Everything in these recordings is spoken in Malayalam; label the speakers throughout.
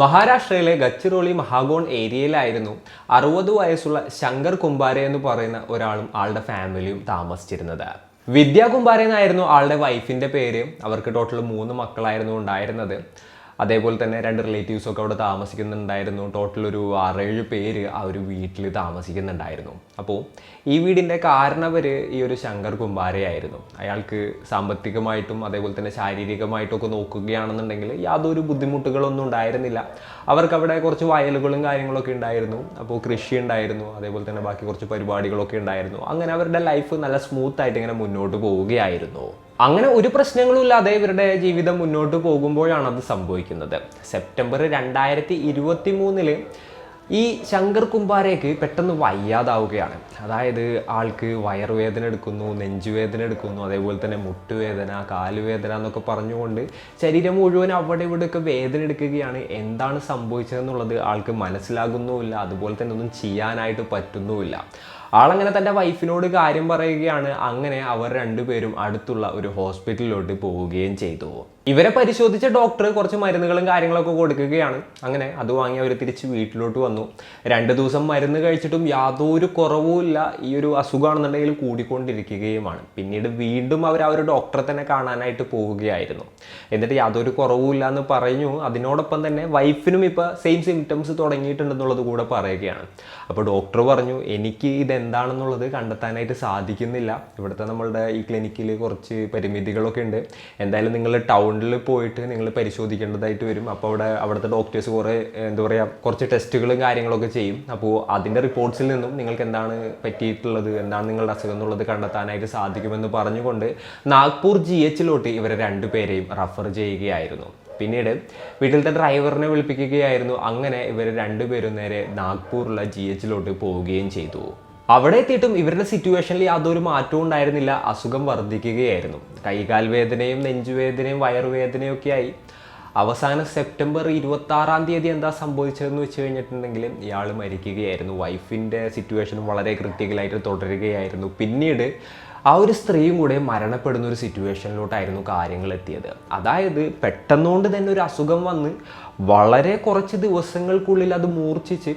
Speaker 1: മഹാരാഷ്ട്രയിലെ ഗഡ്ചിറോളി മഹാഗോൺ ഏരിയയിലായിരുന്നു 60 വയസ്സുള്ള ശങ്കർ കുംബാരെ എന്ന് പറയുന്ന ഒരാളും ആളുടെ ഫാമിലിയും താമസിച്ചിരുന്നത്. വിദ്യാ കുംബാരെ എന്നായിരുന്നു ആളുടെ വൈഫിൻ്റെ പേര്. അവർക്ക് ടോട്ടൽ 3 മക്കളായിരുന്നു ഉണ്ടായിരുന്നത്. അതേപോലെ തന്നെ 2 റിലേറ്റീവ്സൊക്കെ അവിടെ താമസിക്കുന്നുണ്ടായിരുന്നു. ടോട്ടൽ ഒരു 6-7 പേര് ആ ഒരു വീട്ടിൽ താമസിക്കുന്നുണ്ടായിരുന്നു. അപ്പോൾ ഈ വീടിൻ്റെ കാരണവർ ഈ ഒരു ശങ്കർ കുംബാരയായിരുന്നു. അയാൾക്ക് സാമ്പത്തികമായിട്ടും അതേപോലെ തന്നെ ശാരീരികമായിട്ടും ഒക്കെ നോക്കുകയാണെന്നുണ്ടെങ്കിൽ യാതൊരു ബുദ്ധിമുട്ടുകളൊന്നും ഉണ്ടായിരുന്നില്ല. അവർക്കവിടെ കുറച്ച് വയലുകളും കാര്യങ്ങളൊക്കെ ഉണ്ടായിരുന്നു. അപ്പോൾ കൃഷി ഉണ്ടായിരുന്നു, അതേപോലെ തന്നെ ബാക്കി കുറച്ച് പരിപാടികളൊക്കെ ഉണ്ടായിരുന്നു. അങ്ങനെ അവരുടെ ലൈഫ് നല്ല സ്മൂത്തായിട്ട് ഇങ്ങനെ മുന്നോട്ട് പോവുകയായിരുന്നു. അങ്ങനെ ഒരു പ്രശ്നങ്ങളും ഇല്ലാതെ ഇവരുടെ ജീവിതം മുന്നോട്ട് പോകുമ്പോഴാണ് അത് സംഭവിക്കുന്നത്. സെപ്റ്റംബർ 2023 ഈ ശങ്കർ കുംബാരയ്ക്ക് പെട്ടെന്ന് വയ്യാതാവുകയാണ്. അതായത് ആൾക്ക് വയറുവേദന എടുക്കുന്നു, നെഞ്ചുവേദന എടുക്കുന്നു, അതേപോലെ തന്നെ മുട്ടുവേദന, കാലുവേദന എന്നൊക്കെ പറഞ്ഞുകൊണ്ട് ശരീരം മുഴുവൻ അവിടെ ഇവിടെയൊക്കെ വേദന എടുക്കുകയാണ്. എന്താണ് സംഭവിച്ചതെന്നുള്ളത് ആൾക്ക് മനസ്സിലാകുന്നുമില്ല, അതുപോലെ തന്നെ ഒന്നും ചെയ്യാനായിട്ട് പറ്റുന്നുമില്ല. ആളങ്ങനെ തൻ്റെ വൈഫിനോട് കാര്യം പറയുകയാണ്. അങ്ങനെ അവർ രണ്ടുപേരും അടുത്തുള്ള ഒരു ഹോസ്പിറ്റലിലോട്ട് പോവുകയും ചെയ്തു. ഇവരെ പരിശോധിച്ച ഡോക്ടർ കുറച്ച് മരുന്നുകളും കാര്യങ്ങളൊക്കെ കൊടുക്കുകയാണ്. അങ്ങനെ അത് വാങ്ങി അവർ തിരിച്ച് വീട്ടിലോട്ട് വന്നു. 2 ദിവസം മരുന്ന് കഴിച്ചിട്ടും യാതൊരു കുറവുമില്ല. ഈ ഒരു അസുഖമാണെന്നുണ്ടെങ്കിൽ കൂടിക്കൊണ്ടിരിക്കുകയുമാണ്. പിന്നീട് വീണ്ടും അവർ ആ ഒരു ഡോക്ടറെ തന്നെ കാണാനായിട്ട് പോവുകയായിരുന്നു. എന്നിട്ട് യാതൊരു കുറവുമില്ല എന്ന് പറഞ്ഞു. അതിനോടൊപ്പം തന്നെ വൈഫിനും ഇപ്പോൾ സെയിം സിംറ്റംസ് തുടങ്ങിയിട്ടുണ്ടെന്നുള്ളത് കൂടെ പറയുകയാണ്. അപ്പോൾ ഡോക്ടർ പറഞ്ഞു, എനിക്ക് ഇതെന്താണെന്നുള്ളത് കണ്ടെത്താനായിട്ട് സാധിക്കുന്നില്ല. ഇവിടുത്തെ നമ്മളുടെ ഈ ക്ലിനിക്കിൽ കുറച്ച് പരിമിതികളൊക്കെ ഉണ്ട്. എന്തായാലും നിങ്ങൾ ടൗണിൽ പോയിട്ട് നിങ്ങൾ പരിശോധിക്കേണ്ടതായിട്ട് വരും. അപ്പോൾ അവിടുത്തെ ഡോക്ടേഴ്സ് കുറച്ച് ടെസ്റ്റുകളും കാര്യങ്ങളൊക്കെ ചെയ്യും. അപ്പോൾ അതിൻ്റെ റിപ്പോർട്ട്സിൽ നിന്നും നിങ്ങൾക്ക് എന്താണ് പറ്റിയിട്ടുള്ളത്, എന്താണ് നിങ്ങളുടെ അസുഖം എന്നുള്ളത് കണ്ടെത്താനായിട്ട് സാധിക്കുമെന്ന് പറഞ്ഞുകൊണ്ട് നാഗ്പൂർ GH ഇവരെ 2 പേരെയും റെഫർ ചെയ്യുകയായിരുന്നു. പിന്നീട് വീട്ടിലത്തെ ഡ്രൈവറിനെ വിളിപ്പിക്കുകയായിരുന്നു. അങ്ങനെ ഇവർ 2 പേരും നേരെ നാഗ്പൂറുള്ള GH പോവുകയും ചെയ്തു. അവിടെ എത്തിയിട്ടും ഇവരുടെ സിറ്റുവേഷനിൽ യാതൊരു മാറ്റവും ഉണ്ടായിരുന്നില്ല. അസുഖം വർദ്ധിക്കുകയായിരുന്നു. കൈകാൽ വേദനയും നെഞ്ചുവേദനയും വയറുവേദനയും ഒക്കെ ആയി. അവസാനം സെപ്റ്റംബർ 26 എന്താ സംഭവിച്ചതെന്ന് വെച്ച് കഴിഞ്ഞിട്ടുണ്ടെങ്കിൽ ഇയാൾ മരിക്കുകയായിരുന്നു. വൈഫിൻ്റെ സിറ്റുവേഷൻ വളരെ ക്രിട്ടിക്കലായിട്ട് തുടരുകയായിരുന്നു. പിന്നീട് ആ ഒരു സ്ത്രീയും കൂടെ മരണപ്പെടുന്ന ഒരു സിറ്റുവേഷനിലോട്ടായിരുന്നു കാര്യങ്ങൾ എത്തിയത്. അതായത് പെട്ടെന്നുകൊണ്ട് തന്നെ ഒരു അസുഖം വന്ന് വളരെ കുറച്ച് ദിവസങ്ങൾക്കുള്ളിൽ അത് മൂർച്ഛിച്ച്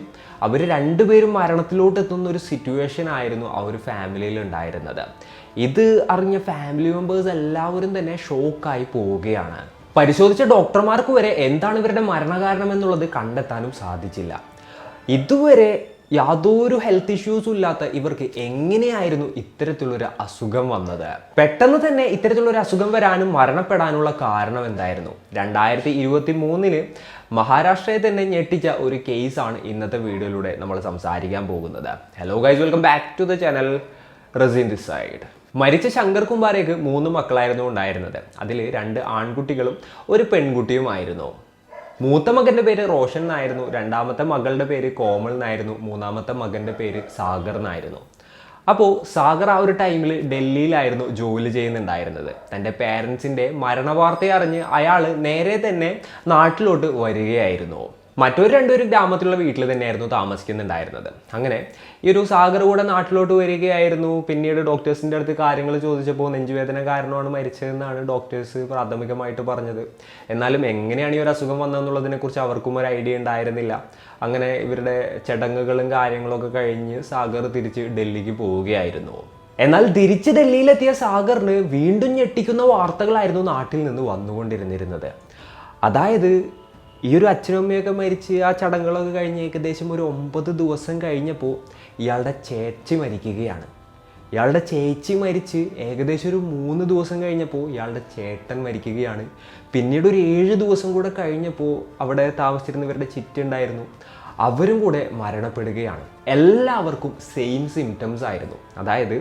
Speaker 1: അവർ 2 പേരും മരണത്തിലോട്ട് എത്തുന്ന ഒരു സിറ്റുവേഷൻ ആയിരുന്നു ആ ഒരു ഫാമിലിയിൽ ഉണ്ടായിരുന്നത്. ഇത് അറിഞ്ഞ ഫാമിലി മെമ്പേഴ്സ് എല്ലാവരും തന്നെ ഷോക്കായി പോവുകയാണ്. പരിശോധിച്ച ഡോക്ടർമാർക്ക് വരെ എന്താണ് ഇവരുടെ മരണകാരണം എന്നുള്ളത് കണ്ടെത്താനും സാധിച്ചില്ല. ഇതുവരെ യാതൊരു ഹെൽത്ത് ഇഷ്യൂസും ഇല്ലാത്ത ഇവർക്ക് എങ്ങനെയായിരുന്നു ഇത്തരത്തിലുള്ളൊരു അസുഖം വന്നത്? പെട്ടെന്ന് തന്നെ ഇത്തരത്തിലുള്ളൊരു അസുഖം വരാനും മരണപ്പെടാനുള്ള കാരണം എന്തായിരുന്നു? 2023 മഹാരാഷ്ട്രയെ തന്നെ ഞെട്ടിച്ച ഒരു കേസാണ് ഇന്നത്തെ വീഡിയോയിലൂടെ നമ്മൾ സംസാരിക്കാൻ പോകുന്നത്. Hello guys, welcome back to the channel. Razeen this side. മരിച്ച ശങ്കർ കുംബാരയ്ക്ക് 3 മക്കളായിരുന്നു ഉണ്ടായിരുന്നത്. അതിൽ 2 ആൺകുട്ടികളും ഒരു പെൺകുട്ടിയുമായിരുന്നു. മൂത്ത മകൻ്റെ പേര് റോഷൻ എന്നായിരുന്നു, 2ാമത്തെ മകളുടെ പേര് കോമൾ എന്നായിരുന്നു, 3ാമത്തെ മകൻ്റെ പേര് സാഗർ എന്നായിരുന്നു. അപ്പോൾ സാഗർ ആ ഒരു ടൈമിൽ ഡൽഹിയിലായിരുന്നു ജോലി ചെയ്യുന്നുണ്ടായിരുന്നത്. തൻ്റെ പേരൻസിൻ്റെ മരണവാർത്ത അറിഞ്ഞ് അയാൾ നേരെ തന്നെ നാട്ടിലോട്ട് വരികയായിരുന്നു. മറ്റൊരു 2 പേരും ഗ്രാമത്തിലുള്ള വീട്ടിൽ തന്നെയായിരുന്നു താമസിക്കുന്നുണ്ടായിരുന്നത്. അങ്ങനെ ഈ ഒരു സാഗർ കൂടെ നാട്ടിലോട്ട് വരികയായിരുന്നു. പിന്നീട് ഡോക്ടേഴ്സിൻ്റെ അടുത്ത് കാര്യങ്ങൾ ചോദിച്ചപ്പോൾ നെഞ്ചുവേദന കാരണമാണ് മരിച്ചതെന്നാണ് ഡോക്ടേഴ്സ് പ്രാഥമികമായിട്ട് പറഞ്ഞത്. എന്നാലും എങ്ങനെയാണ് ഈ ഒരു അസുഖം വന്നതെന്നുള്ളതിനെക്കുറിച്ച് അവർക്കും ഒരു ഐഡിയ ഉണ്ടായിരുന്നില്ല. അങ്ങനെ ഇവരുടെ ചടങ്ങുകളും കാര്യങ്ങളൊക്കെ കഴിഞ്ഞ് സാഗർ തിരിച്ച് ഡൽഹിക്ക് പോവുകയായിരുന്നു. എന്നാൽ തിരിച്ച് ഡൽഹിയിലെത്തിയ സാഗറിന് വീണ്ടും ഞെട്ടിക്കുന്ന വാർത്തകളായിരുന്നു നാട്ടിൽ നിന്ന് വന്നുകൊണ്ടിരുന്നിരുന്നത്. അതായത് ഈ ഒരു അച്ഛനും അമ്മയൊക്കെ മരിച്ച് ആ ചടങ്ങുകളൊക്കെ കഴിഞ്ഞ് ഏകദേശം ഒരു 9 ദിവസം കഴിഞ്ഞപ്പോൾ ഇയാളുടെ ചേച്ചി മരിക്കുകയാണ്. ഇയാളുടെ ചേച്ചി മരിച്ച് ഏകദേശം ഒരു 3 ദിവസം കഴിഞ്ഞപ്പോൾ ഇയാളുടെ ചേട്ടൻ മരിക്കുകയാണ്. പിന്നീട് ഒരു 7 ദിവസം കൂടെ കഴിഞ്ഞപ്പോൾ അവിടെ താമസിച്ചിരുന്നവരുടെ ചിറ്റുണ്ടായിരുന്നു, അവരും കൂടെ മരണപ്പെടുകയാണ്. എല്ലാവർക്കും സെയിം സിംറ്റംസ് ആയിരുന്നു. അതായത്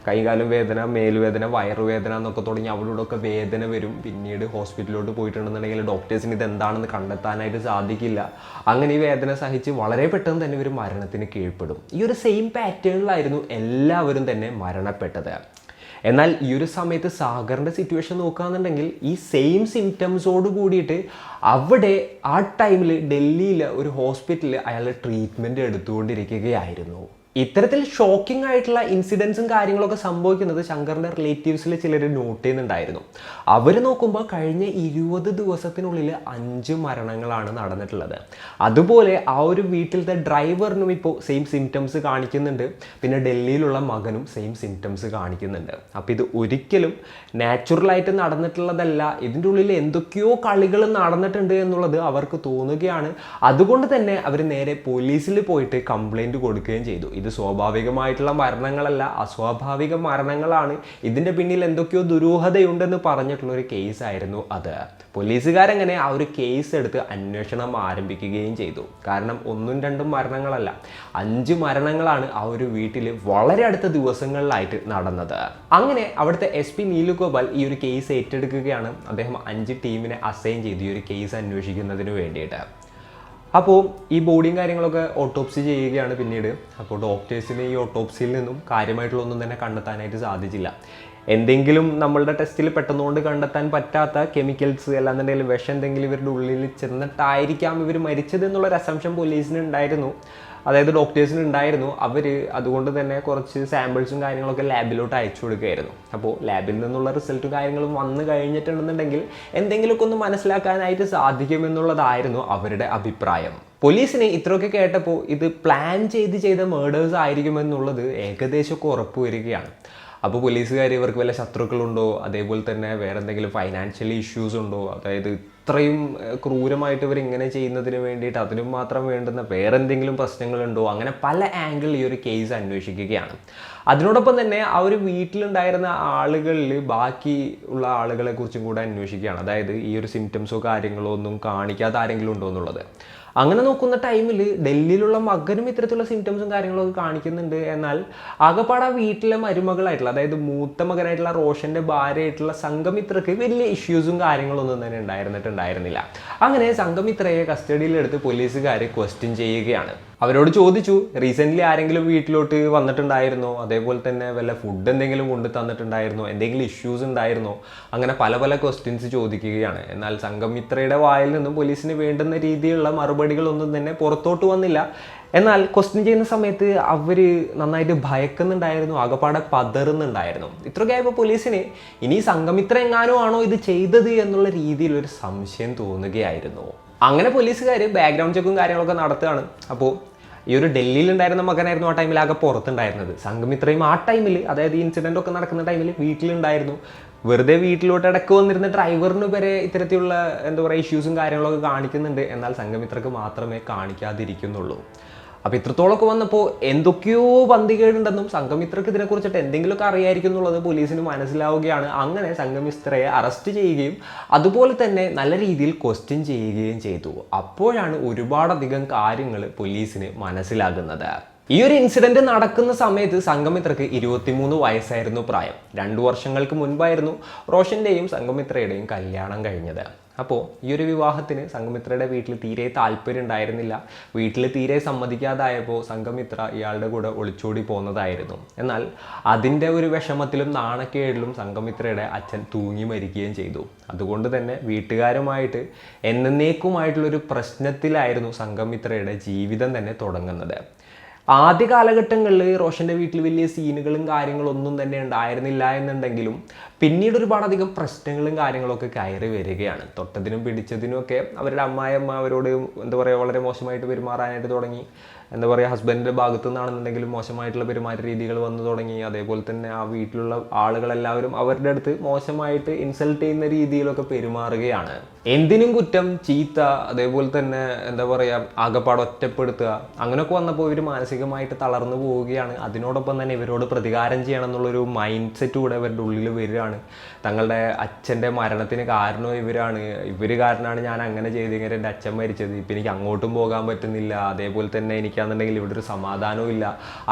Speaker 1: കൈകാലും വേദന, മേലുവേദന, വയറുവേദന എന്നൊക്കെ തുടങ്ങി അവരോടൊക്കെ വേദന വരും. പിന്നീട് ഹോസ്പിറ്റലിലോട്ട് പോയിട്ടുണ്ടെന്നുണ്ടെങ്കിൽ ഡോക്ടേഴ്സിന് ഇതെന്താണെന്ന് കണ്ടെത്താനായിട്ട് സാധിക്കില്ല. അങ്ങനെ ഈ വേദന സഹിച്ച് വളരെ പെട്ടെന്ന് തന്നെ ഇവർ മരണത്തിന് കീഴ്പ്പെടും. ഈ ഒരു സെയിം പാറ്റേണിലായിരുന്നു എല്ലാവരും തന്നെ മരണപ്പെട്ടത്. എന്നാൽ ഈ ഒരു സമയത്ത് സാഗറിൻ്റെ സിറ്റുവേഷൻ നോക്കുകയാണെന്നുണ്ടെങ്കിൽ ഈ സെയിം സിംറ്റംസോട് കൂടിയിട്ട് അവിടെ ആ ടൈമിൽ ഡൽഹിയിൽ ഒരു ഹോസ്പിറ്റലിൽ അയാൾ ട്രീറ്റ്മെൻറ്റ് എടുത്തുകൊണ്ടിരിക്കുകയായിരുന്നു. ഇത്തരത്തിൽ ഷോക്കിംഗ് ആയിട്ടുള്ള ഇൻസിഡൻസും കാര്യങ്ങളൊക്കെ സംഭവിക്കുന്നത് ശങ്കറിൻ്റെ റിലേറ്റീവ്സിൽ ചിലർ നോട്ട് ചെയ്യുന്നുണ്ടായിരുന്നു. അവർ നോക്കുമ്പോൾ കഴിഞ്ഞ 20 ദിവസത്തിനുള്ളിൽ 5 മരണങ്ങളാണ് നടന്നിട്ടുള്ളത്. അതുപോലെ ആ ഒരു വീട്ടിലത്തെ ഡ്രൈവറിനും ഇപ്പോൾ സെയിം സിംറ്റംസ് കാണിക്കുന്നുണ്ട്. പിന്നെ ഡൽഹിയിലുള്ള മകനും സെയിം സിംറ്റംസ് കാണിക്കുന്നുണ്ട്. അപ്പോൾ ഇത് ഒരിക്കലും നാച്ചുറലായിട്ട് നടന്നിട്ടുള്ളതല്ല, ഇതിൻ്റെ ഉള്ളിൽ എന്തൊക്കെയോ കളികൾ നടന്നിട്ടുണ്ട് എന്നുള്ളത് അവർക്ക് തോന്നുകയാണ്. അതുകൊണ്ട് തന്നെ അവർ നേരെ പോലീസിൽ പോയിട്ട് കംപ്ലൈൻറ്റ് കൊടുക്കുകയും ചെയ്തു. ഇത് സ്വാഭാവികമായിട്ടുള്ള മരണങ്ങളല്ല, അസ്വാഭാവിക മരണങ്ങളാണ്, ഇതിൻ്റെ പിന്നിൽ എന്തൊക്കെയോ ദുരൂഹതയുണ്ടെന്ന് പറഞ്ഞിട്ടുള്ള ഒരു കേസായിരുന്നു അത്. പോലീസുകാരങ്ങനെ ആ ഒരു കേസ് എടുത്ത് അന്വേഷണം ആരംഭിക്കുകയും ചെയ്തു. കാരണം 1-2 മരണങ്ങളല്ല, 5 മരണങ്ങളാണ് ആ ഒരു വീട്ടിൽ വളരെ അടുത്ത ദിവസങ്ങളിലായിട്ട് നടന്നത്. അങ്ങനെ അവിടുത്തെ SP നീലുഗോപാൽ ഈ ഒരു കേസ് ഏറ്റെടുക്കുകയാണ്. അദ്ദേഹം 5 ടീമിനെ അസൈൻ ചെയ്തു ഈ ഒരു കേസ് അന്വേഷിക്കുന്നതിന് വേണ്ടിയിട്ട്. അപ്പോൾ ഈ ബോഡിയും കാര്യങ്ങളൊക്കെ ഓട്ടോപ്സി ചെയ്യുകയാണ് പിന്നീട്. അപ്പോൾ ഡോക്ടേഴ്സിന് ഈ ഓട്ടോപ്സിയിൽ നിന്നും കാര്യമായിട്ടുള്ള ഒന്നും തന്നെ കണ്ടെത്താനായിട്ട് സാധിച്ചില്ല. എന്തെങ്കിലും നമ്മളുടെ ടെസ്റ്റിൽ പെട്ടെന്നുകൊണ്ട് കണ്ടെത്താൻ പറ്റാത്ത കെമിക്കൽസ് അല്ലാന്നുണ്ടെങ്കിൽ വിഷം എന്തെങ്കിലും ഇവരുടെ ഉള്ളിൽ ചെന്നിട്ടായിരിക്കാം ഇവർ മരിച്ചത് എന്നുള്ളൊരു അസംഷൻ പോലീസിന് ഉണ്ടായിരുന്നു, അതായത് ഡോക്ടേഴ്സിന് ഉണ്ടായിരുന്നു. അവർ അതുകൊണ്ട് തന്നെ കുറച്ച് സാമ്പിൾസും കാര്യങ്ങളൊക്കെ ലാബിലോട്ട് അയച്ചു കൊടുക്കുകയായിരുന്നു. അപ്പോൾ ലാബിൽ നിന്നുള്ള റിസൾട്ടും കാര്യങ്ങളും വന്നു കഴിഞ്ഞിട്ടുണ്ടെന്നുണ്ടെങ്കിൽ എന്തെങ്കിലുമൊക്കെ ഒന്ന് മനസ്സിലാക്കാനായിട്ട് സാധിക്കുമെന്നുള്ളതായിരുന്നു അവരുടെ അഭിപ്രായം. പോലീസിന് ഇത്രയൊക്കെ കേട്ടപ്പോൾ ഇത് പ്ലാൻ ചെയ്ത മേഡേഴ്സ് ആയിരിക്കുമെന്നുള്ളത് ഏകദേശമൊക്കെ ഉറപ്പ് വരികയാണ്. അപ്പോൾ പോലീസുകാർ ഇവർക്ക് വല്ല ശത്രുക്കളുണ്ടോ, അതേപോലെ തന്നെ വേറെ എന്തെങ്കിലും ഫൈനാൻഷ്യൽ ഇഷ്യൂസ് ഉണ്ടോ, അതായത് ഇത്രയും ക്രൂരമായിട്ട് ഇവർ ഇങ്ങനെ ചെയ്യുന്നതിന് വേണ്ടിയിട്ട് അതിനും മാത്രം വേണ്ടുന്ന വേറെ എന്തെങ്കിലും പ്രശ്നങ്ങളുണ്ടോ, അങ്ങനെ പല ആംഗിളിൽ ഈ ഒരു കേസ് അന്വേഷിക്കുകയാണ്. അതിനോടൊപ്പം തന്നെ ആ ഒരു വീട്ടിലുണ്ടായിരുന്ന ആളുകളിൽ ബാക്കി ഉള്ള ആളുകളെ കുറിച്ചും കൂടെ അന്വേഷിക്കുകയാണ്. അതായത് ഈ ഒരു സിംറ്റംസോ കാര്യങ്ങളോ ഒന്നും കാണിക്കാത്ത ആരെങ്കിലും ഉണ്ടോ എന്നുള്ളത്. അങ്ങനെ നോക്കുന്ന ടൈമിൽ ഡൽഹിയിലുള്ള മകനും ഇത്തരത്തിലുള്ള സിംറ്റംസും കാര്യങ്ങളൊക്കെ കാണിക്കുന്നുണ്ട്. എന്നാൽ ആകപ്പാടെ വീട്ടിലെ മരുമകളായിട്ടുള്ള, അതായത് മൂത്ത മകനായിട്ടുള്ള റോഷൻ്റെ ഭാര്യയായിട്ടുള്ള സംഘമിത്രക്ക് വലിയ ഇഷ്യൂസും കാര്യങ്ങളൊന്നും തന്നെ ഉണ്ടായിരുന്നില്ല. അങ്ങനെ സംഘമിത്രയെ കസ്റ്റഡിയിലെടുത്ത് പോലീസുകാർ ക്വസ്റ്റ്യൻ ചെയ്യുകയാണ്. അവരോട് ചോദിച്ചു, റീസെൻ്റ്ലി ആരെങ്കിലും വീട്ടിലോട്ട് വന്നിട്ടുണ്ടായിരുന്നോ, അതേപോലെ തന്നെ വല്ല ഫുഡ് എന്തെങ്കിലും കൊണ്ട് തന്നിട്ടുണ്ടായിരുന്നോ, എന്തെങ്കിലും ഇഷ്യൂസ് ഉണ്ടായിരുന്നോ, അങ്ങനെ പല ക്വസ്റ്റ്യൻസ് ചോദിക്കുകയാണ്. എന്നാൽ സംഘമിത്രയുടെ വായിൽ നിന്നും പോലീസിന് വേണ്ടുന്ന രീതിയിലുള്ള മറുപടികളൊന്നും തന്നെ പുറത്തോട്ട് വന്നില്ല. എന്നാൽ ക്വസ്റ്റ്യൻ ചെയ്യുന്ന സമയത്ത് അവർ നന്നായിട്ട് ഭയക്കുന്നുണ്ടായിരുന്നു, ആകപ്പാടെ പതറുന്നുണ്ടായിരുന്നു. ഇത്രയൊക്കെ ആയപ്പോൾ പോലീസിന് ഇനി സംഘമിത്ര എങ്ങാനോ ആണോ ഇത് ചെയ്തത് എന്നുള്ള രീതിയിലൊരു സംശയം തോന്നുകയായിരുന്നു. അങ്ങനെ പോലീസുകാർ ബാക്ക്ഗ്രൗണ്ട് ചെക്കും കാര്യങ്ങളൊക്കെ നടത്തുകയാണ്. അപ്പോൾ ഈ ഒരു ഡൽഹിയിലുണ്ടായിരുന്ന മകനായിരുന്നു ആ ടൈമിൽ ആകെ പുറത്തുണ്ടായിരുന്നത്. സംഘമിത്രയും ആ ടൈമിൽ, അതായത് ഈ ഇൻസിഡൻ്റ് ഒക്കെ നടക്കുന്ന ടൈമിൽ വീട്ടിലുണ്ടായിരുന്നു. വെറുതെ വീട്ടിലോട്ട് ഇടയ്ക്ക് വന്നിരുന്ന ഡ്രൈവറിന് വരെ ഇത്തരത്തിലുള്ള ഇഷ്യൂസും കാര്യങ്ങളൊക്കെ കാണിക്കുന്നുണ്ട്. എന്നാൽ സംഘമിത്രക്ക് മാത്രമേ കാണിക്കാതിരിക്കുന്നുള്ളൂ. അപ്പോൾ ഇത്രത്തോളമൊക്കെ വന്നപ്പോൾ എന്തൊക്കെയോ പന്തികേടുണ്ടെന്നും സംഘമിത്രക്ക് ഇതിനെക്കുറിച്ചിട്ട് എന്തെങ്കിലുമൊക്കെ അറിയായിരിക്കും എന്നുള്ളത് പോലീസിന് മനസ്സിലാവുകയാണ്. അങ്ങനെ സംഘമിത്രയെ അറസ്റ്റ് ചെയ്യുകയും അതുപോലെ തന്നെ നല്ല രീതിയിൽ ക്വസ്റ്റ്യൻ ചെയ്യുകയും ചെയ്തു. അപ്പോഴാണ് ഒരുപാടധികം കാര്യങ്ങൾ പോലീസിന് മനസ്സിലാകുന്നത്. ഈ ഒരു ഇൻസിഡന്റ് നടക്കുന്ന സമയത്ത് സംഘമിത്രക്ക് 23 വയസ്സായിരുന്നു പ്രായം. 2 വർഷങ്ങൾക്ക് മുൻപായിരുന്നു റോഷന്റെയും സംഘമിത്രയുടെയും കല്യാണം കഴിഞ്ഞത്. അപ്പോൾ ഈ ഒരു വിവാഹത്തിന് സംഘമിത്രയുടെ വീട്ടിൽ തീരെ താല്പര്യം ഉണ്ടായിരുന്നില്ല. വീട്ടിൽ തീരെ സമ്മതിക്കാതായപ്പോൾ സംഘമിത്ര ഇയാളുടെ കൂടെ ഒളിച്ചോടി പോകുന്നതായിരുന്നു. എന്നാൽ അതിൻ്റെ ഒരു വിഷമത്തിലും നാണക്കേടിലും സംഘമിത്രയുടെ അച്ഛൻ തൂങ്ങി മരിക്കുകയും ചെയ്തു. അതുകൊണ്ട് തന്നെ വീട്ടുകാരുമായിട്ട് എന്നേക്കുമായിട്ടുള്ളൊരു പ്രശ്നത്തിലായിരുന്നു സംഘമിത്രയുടെ ജീവിതം തന്നെ തുടങ്ങുന്നത്. ആദ്യ കാലഘട്ടങ്ങളിൽ റോഷൻ്റെ വീട്ടിൽ വലിയ സീനുകളും കാര്യങ്ങളൊന്നും തന്നെ ഉണ്ടായിരുന്നില്ല എന്നുണ്ടെങ്കിലും പിന്നീട് ഒരുപാടധികം പ്രശ്നങ്ങളും കാര്യങ്ങളൊക്കെ കയറി വരികയാണ്. തൊട്ടതിനും പിടിച്ചതിനും ഒക്കെ അവരുടെ അമ്മായിയമ്മ അവരോട് വളരെ മോശമായിട്ട് പെരുമാറാനായിട്ട് തുടങ്ങി. ഹസ്ബൻഡിൻ്റെ ഭാഗത്തു നിന്നാണെന്നുണ്ടെങ്കിലും മോശമായിട്ടുള്ള പെരുമാറ്റ രീതികൾ വന്നു തുടങ്ങി. അതേപോലെ തന്നെ ആ വീട്ടിലുള്ള ആളുകളെല്ലാവരും അവരുടെ അടുത്ത് മോശമായിട്ട് ഇൻസൾട്ട് ചെയ്യുന്ന രീതിയിലൊക്കെ പെരുമാറുകയാണ്. എന്തിനും കുറ്റം, ചീത്ത, അതേപോലെ തന്നെ ആകപ്പാട് ഒറ്റപ്പെടുത്തുക, അങ്ങനെയൊക്കെ വന്നപ്പോൾ ഇവർ മാനസികമായിട്ട് തളർന്നു പോവുകയാണ്. അതിനോടൊപ്പം തന്നെ ഇവരോട് പ്രതികാരം ചെയ്യണം എന്നുള്ളൊരു മൈൻഡ് സെറ്റ് കൂടെ ഇവരുടെ ഉള്ളിൽ വരികയാണ്. തങ്ങളുടെ അച്ഛൻ്റെ മരണത്തിന് കാരണം ഇവരാണ്, ഇവർ കാരണമാണ് ഞാൻ അങ്ങനെ ചെയ്തെങ്കിൽ എൻ്റെ അച്ഛൻ മരിച്ചത്, ഇപ്പം എനിക്ക് അങ്ങോട്ടും പോകാൻ പറ്റുന്നില്ല, അതേപോലെ തന്നെ എനിക്കാണെന്നുണ്ടെങ്കിൽ ഇവിടെ ഒരു സമാധാനവും ഇല്ല.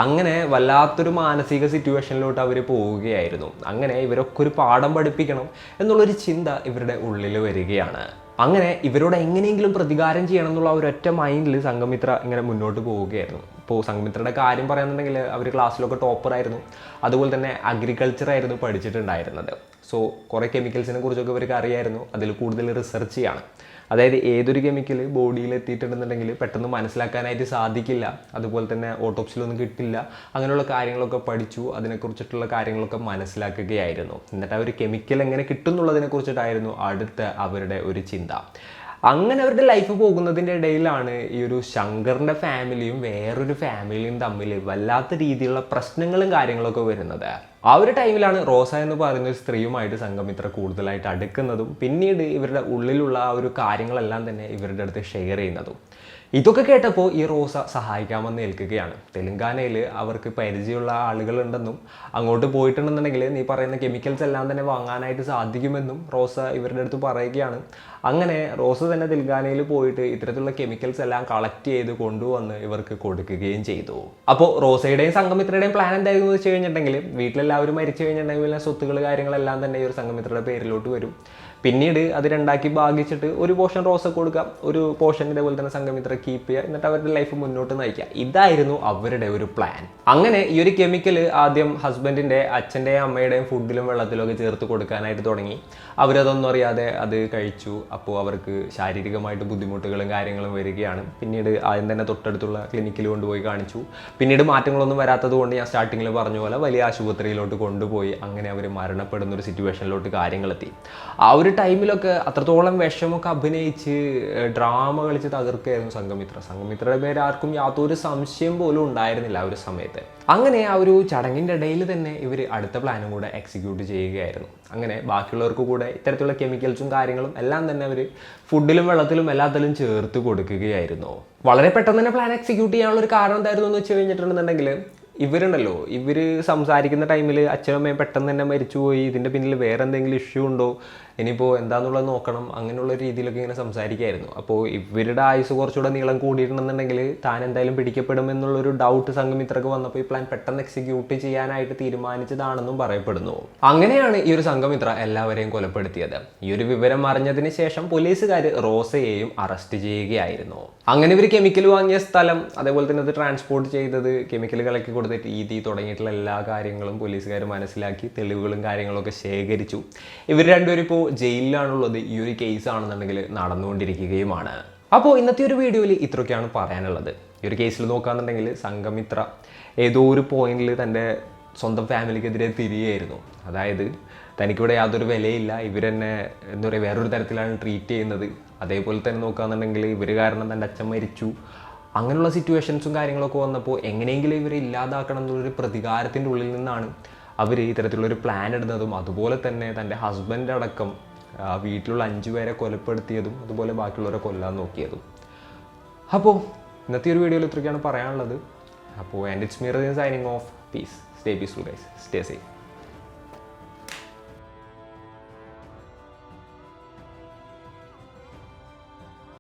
Speaker 1: അങ്ങനെ വല്ലാത്തൊരു മാനസിക സിറ്റുവേഷനിലോട്ട് അവർ പോവുകയായിരുന്നു. അങ്ങനെ ഇവരൊക്കെ ഒരു പാഠം പഠിപ്പിക്കണം എന്നുള്ളൊരു ചിന്ത ഇവരുടെ ഉള്ളിൽ വരികയാണ്. അങ്ങനെ ഇവരോട് എങ്ങനെയെങ്കിലും പ്രതികാരം ചെയ്യണം എന്നുള്ള ഒരൊറ്റ മൈൻഡിൽ സംഘമിത്ര ഇങ്ങനെ മുന്നോട്ട് പോവുകയായിരുന്നു. ഇപ്പോൾ സംഘമിത്രയുടെ കാര്യം പറയുന്നുണ്ടെങ്കിൽ അവർ ക്ലാസ്സിലൊക്കെ ടോപ്പറായിരുന്നു. അതുപോലെ തന്നെ അഗ്രികൾച്ചറായിരുന്നു പഠിച്ചിട്ടുണ്ടായിരുന്നത്. സോ കുറേ കെമിക്കൽസിനെ കുറിച്ചൊക്കെ ഇവർക്ക് അറിയായിരുന്നു. അതിൽ കൂടുതൽ റിസർച്ച് ചെയ്യാണ്. അതായത് ഏതൊരു കെമിക്കൽ ബോഡിയിൽ എത്തിയിട്ടുണ്ടെന്നുണ്ടെങ്കിൽ പെട്ടെന്ന് മനസ്സിലാക്കാനായിട്ട് സാധിക്കില്ല, അതുപോലെ തന്നെ ഓട്ടോപ്സിലൊന്നും കിട്ടില്ല. അങ്ങനെയുള്ള കാര്യങ്ങളൊക്കെ പഠിച്ചു, അതിനെക്കുറിച്ചിട്ടുള്ള കാര്യങ്ങളൊക്കെ മനസ്സിലാക്കുകയായിരുന്നു. എന്നിട്ട് ആ ഒരു കെമിക്കൽ എങ്ങനെ കിട്ടും എന്നുള്ളതിനെ കുറിച്ചിട്ടായിരുന്നു അടുത്ത അവരുടെ ഒരു ചിന്ത. അങ്ങനെ അവരുടെ ലൈഫ് പോകുന്നതിൻ്റെ ഇടയിലാണ് ഈ ഒരു ശങ്കറിൻ്റെ ഫാമിലിയും വേറൊരു ഫാമിലിയും തമ്മിൽ വല്ലാത്ത രീതിയിലുള്ള പ്രശ്നങ്ങളും കാര്യങ്ങളൊക്കെ വരുന്നത്. ആ ഒരു ടൈമിലാണ് റോസ എന്ന് പറയുന്ന ഒരു സ്ത്രീയുമായിട്ട് സംഘമിത്ര കൂടുതലായിട്ട് അടുക്കുന്നതും പിന്നീട് ഇവരുടെ ഉള്ളിലുള്ള ആ ഒരു കാര്യങ്ങളെല്ലാം തന്നെ ഇവരുടെ അടുത്ത് ഷെയർ ചെയ്യുന്നതും. ഇതൊക്കെ കേട്ടപ്പോൾ ഈ റോസ സഹായിക്കാമെന്ന് ഏൽക്കുകയാണ്. തെലങ്കാനയിൽ അവർക്ക് പരിചയമുള്ള ആളുകളുണ്ടെന്നും അങ്ങോട്ട് പോയിട്ടുണ്ടെന്നുണ്ടെങ്കിൽ നീ പറയുന്ന കെമിക്കൽസ് എല്ലാം തന്നെ വാങ്ങാനായിട്ട് സാധിക്കുമെന്നും റോസ ഇവരുടെ അടുത്ത് പറയുകയാണ്. അങ്ങനെ റോസ തന്നെ തെലങ്കാനയിൽ പോയിട്ട് ഇത്തരത്തിലുള്ള കെമിക്കൽസ് എല്ലാം കളക്ട് ചെയ്ത് കൊണ്ടുവന്ന് ഇവർക്ക് കൊടുക്കുകയും ചെയ്തു. അപ്പോൾ റോസയുടെയും സംഘമിത്രയുടെയും പ്ലാൻ എന്തായിരുന്നു എന്ന് വെച്ച് കഴിഞ്ഞിട്ടുണ്ടെങ്കിൽ വീട്ടിലെല്ലാവരും മരിച്ചു കഴിഞ്ഞിട്ടുണ്ടെങ്കിൽ സ്വത്തുകൾ കാര്യങ്ങളെല്ലാം തന്നെ ഈ ഒരു സംഘമിത്രയുടെ പേരിലോട്ട് വരും. പിന്നീട് അത് രണ്ടാക്കി ഭാഗിച്ചിട്ട് ഒരു പോർഷൻ റോസ കൊടുക്കാം, ഒരു പോർഷൻ ഇതേപോലെ തന്നെ സംഘമിത്ര കീപ്പ് ചെയ്യുക, എന്നിട്ട് അവരുടെ ലൈഫ് മുന്നോട്ട് നയിക്കുക. ഇതായിരുന്നു അവരുടെ ഒരു പ്ലാൻ. അങ്ങനെ ഈ ഒരു കെമിക്കൽ ആദ്യം ഹസ്ബൻഡിൻ്റെ അച്ഛൻ്റെയും അമ്മയുടെയും ഫുഡിലും വെള്ളത്തിലും ഒക്കെ ചേർത്ത് കൊടുക്കാനായിട്ട് തുടങ്ങി. അവരതൊന്നും അറിയാതെ അത് കഴിച്ചു. അപ്പോൾ അവർക്ക് ശാരീരികമായിട്ട് ബുദ്ധിമുട്ടുകളും കാര്യങ്ങളും വരികയാണ്. പിന്നീട് ആദ്യം തന്നെ തൊട്ടടുത്തുള്ള ക്ലിനിക്കിൽ കൊണ്ടുപോയി കാണിച്ചു. പിന്നീട് മാറ്റങ്ങളൊന്നും വരാത്തത് കൊണ്ട് ഞാൻ സ്റ്റാർട്ടിങ്ങിൽ പറഞ്ഞ പോലെ വലിയ ആശുപത്രിയിലോട്ട് കൊണ്ടുപോയി. അങ്ങനെ അവർ മരണപ്പെടുന്ന ഒരു സിറ്റുവേഷനിലോട്ട് കാര്യങ്ങളെത്തി. ആ ഒരു ടൈമിലൊക്കെ അത്രത്തോളം വിഷമൊക്കെ അഭിനയിച്ച് ഡ്രാമ കളിച്ച് തകർക്കുകയായിരുന്നു സംഘമിത്ര. സംഘമിത്രയുടെ പേര് ആർക്കും യാതൊരു സംശയം പോലും ഉണ്ടായിരുന്നില്ല ആ ഒരു സമയത്ത്. അങ്ങനെ ആ ഒരു ചടങ്ങിൻ്റെ ഇടയിൽ തന്നെ ഇവർ അടുത്ത പ്ലാനും കൂടെ എക്സിക്യൂട്ട് ചെയ്യുകയായിരുന്നു. അങ്ങനെ ബാക്കിയുള്ളവർക്ക് കൂടെ ഇത്തരത്തിലുള്ള കെമിക്കൽസും കാര്യങ്ങളും എല്ലാം തന്നെ അവർ ഫുഡിലും വെള്ളത്തിലും എല്ലാത്തിലും ചേർത്ത് കൊടുക്കുകയായിരുന്നു. വളരെ പെട്ടെന്ന് തന്നെ പ്ലാൻ എക്സിക്യൂട്ട് ചെയ്യാനുള്ള ഒരു കാരണം എന്തായിരുന്നു എന്ന് വെച്ച് കഴിഞ്ഞിട്ടുണ്ടെന്നുണ്ടെങ്കിൽ ഇവരുണ്ടല്ലോ, ഇവർ സംസാരിക്കുന്ന ടൈമിൽ അച്ഛനും അമ്മയും പെട്ടെന്ന് തന്നെ മരിച്ചുപോയി, ഇതിൻ്റെ പിന്നിൽ വേറെ എന്തെങ്കിലും ഇഷ്യൂ ഉണ്ടോ, ഇനിയിപ്പോൾ എന്താണെന്നുള്ളത് നോക്കണം, അങ്ങനെയുള്ള രീതിയിലൊക്കെ ഇങ്ങനെ സംസാരിക്കുകയായിരുന്നു. അപ്പോൾ ഇവരുടെ ആയുസ് കുറച്ചുകൂടെ നീളം കൂടിയിട്ടുണ്ടെന്നുണ്ടെങ്കിൽ താൻ എന്തായാലും പിടിക്കപ്പെടുമെന്നുള്ളൊരു ഡൗട്ട് സംഘമിത്രക്ക് വന്നപ്പോൾ ഈ പ്ലാൻ പെട്ടെന്ന് എക്സിക്യൂട്ട് ചെയ്യാനായിട്ട് തീരുമാനിച്ചതാണെന്നും പറയപ്പെടുന്നു. അങ്ങനെയാണ് ഈ ഒരു സംഘമിത്ര എല്ലാവരെയും കൊലപ്പെടുത്തിയത്. ഈ ഒരു വിവരം അറിഞ്ഞതിന് ശേഷം പോലീസുകാർ റോസയെയും അറസ്റ്റ് ചെയ്യുകയായിരുന്നു. അങ്ങനെ ഇവർ കെമിക്കൽ വാങ്ങിയ സ്ഥലം, അതേപോലെ തന്നെ അത് ട്രാൻസ്പോർട്ട് ചെയ്തത്, കെമിക്കൽ കലക്കി കൊടുത്ത രീതി തുടങ്ങിയിട്ടുള്ള എല്ലാ കാര്യങ്ങളും പോലീസുകാർ മനസ്സിലാക്കി തെളിവുകളും കാര്യങ്ങളൊക്കെ ശേഖരിച്ചു. ഇവർ രണ്ടുപേരും ഇപ്പോൾ ജയിലിലാണുള്ളത്. ഈ ഒരു കേസ് ആണെന്നുണ്ടെങ്കിൽ നടന്നുകൊണ്ടിരിക്കുകയുമാണ്. അപ്പോൾ ഇന്നത്തെ ഒരു വീഡിയോയിൽ ഇത്രയൊക്കെയാണ് പറയാനുള്ളത്. ഈ ഒരു കേസിൽ നോക്കുകയാണെന്നുണ്ടെങ്കിൽ സംഘമിത്ര ഏതോ ഒരു പോയിന്റിൽ തൻ്റെ സ്വന്തം ഫാമിലിക്കെതിരെ തിരികെയായിരുന്നു. അതായത് തനിക്കിവിടെ യാതൊരു വിലയില്ല, ഇവരെന്നെ എന്താ പറയുക വേറൊരു തരത്തിലാണ് ട്രീറ്റ് ചെയ്യുന്നത്. അതേപോലെ തന്നെ നോക്കുകയാണെന്നുണ്ടെങ്കിൽ ഇവർ കാരണം തൻ്റെ അച്ഛൻ മരിച്ചു. അങ്ങനെയുള്ള സിറ്റുവേഷൻസും കാര്യങ്ങളൊക്കെ വന്നപ്പോൾ എങ്ങനെയെങ്കിലും ഇവരെ ഇല്ലാതാക്കണം എന്നുള്ളൊരു പ്രതികാരത്തിൻ്റെ ഉള്ളിൽ നിന്നാണ് അവർ ഇത്തരത്തിലുള്ളൊരു പ്ലാൻ ഇടുന്നതും അതുപോലെ തന്നെ തൻ്റെ ഹസ്ബൻഡ് അടക്കം വീട്ടിലുള്ള 5 പേരെ കൊലപ്പെടുത്തിയതും അതുപോലെ ബാക്കിയുള്ളവരെ കൊല്ലാൻ നോക്കിയതും. അപ്പോൾ ഇന്നത്തെ ഒരു വീഡിയോയിൽ ഇത്രയൊക്കെയാണ് പറയാനുള്ളത്. അപ്പോൾ and it's me signing off. Peace. Stay peaceful guys. Stay safe.